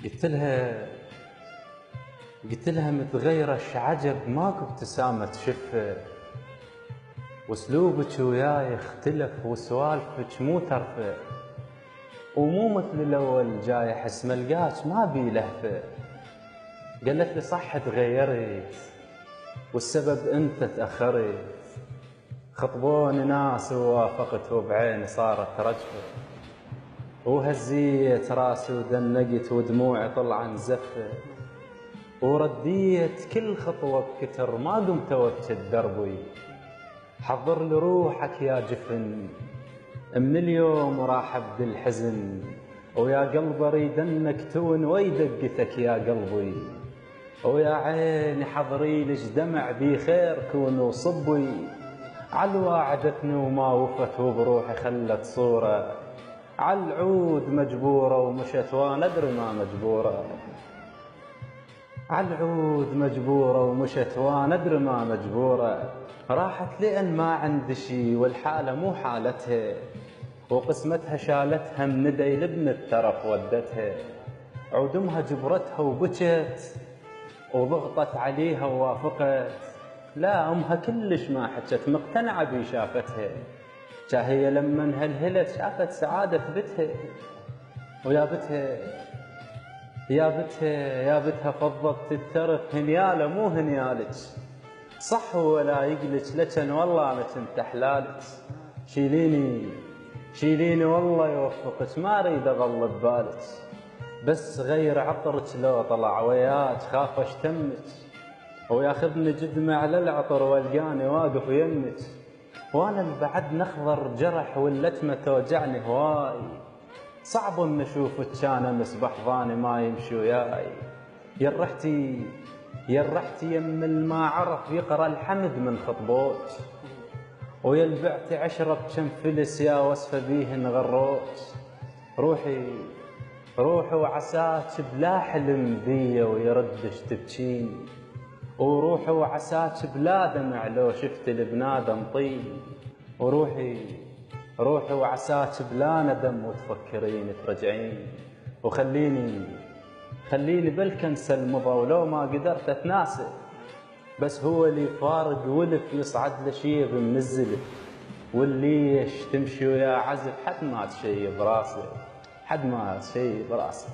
قلت لها قلت لها متغيرة عجب ماكو ابتسامة تشفه، واسلوبك وياي اختلف وسوالفك مو ترفه، ومو مثل الاول جاي احس ملقاك ما بي لهفه. قالت لي صح تغيرت والسبب انت تاخرت، خطبوني ناس ووافقت وبعيني صارت رجفه، وهزيت راسي ودنقت ودموعي طلعن زفه، ورديت كل خطوة بكتر ما قمت اوكد دربي. حضر لي روحك يا جفن من اليوم وراح ابدي الحزن، ويا قلب اريد انك تون ويدقتك يا قلبي، ويا عيني حضري لش دمع بي خير كون وصبي. عالواعدتني وما وفت وبروحي خلت صورة، عالعود مجبورة ومشت وانا ادري ما مجبورة، عالعود مجبورة ومشت وانا ادري ما مجبورة. راحت لأن ما عندي شي والحالة مو حالتها، وقسمتها شالتها من ندي لابن الترف ودتها، عودمها جبرتها وبكت وضغطت عليها ووافقت. لا امها كلش ما حكت مقتنعة بي شافتها، هي لما انهلهلت شافت سعادة بتها. ويا بتها يا بتها فضلت الترف هنياله مو هنيالك، صح ولا يقلك لكن والله انا كنت احلالك. شيليني والله يوفقك ما اريد اظل ببالك، بس غير عطرك لو طلع وياك خاف اشتمك، وياخذني جدمه على العطر والقاني واقف يمك، وانا اللي بعد نخضر جرح واللتمه توجعني هواي. صعب ان اشوفك كان امس بحضاني ما يمشي وياي، يا رحتي يم الما عرف يقرا الحمد من خطبوك، ويا البعتي عشرة بكم فلس يا وصفه بيهن غروك. روحي وعساك بلا حلم بيا ويردش تبكيني، وروحي وعساك بلا دمع لو شفت البنادم طين، روحي وعساك بلا ندم وتفكرين ترجعين. خليني بلك انسى المضى ولو ما قدرت اتناسى، بس هو اللي فارق ولف يصعد لشيب من الزلف، والليش تمشي ويا عزف حد ما تشيب راسي.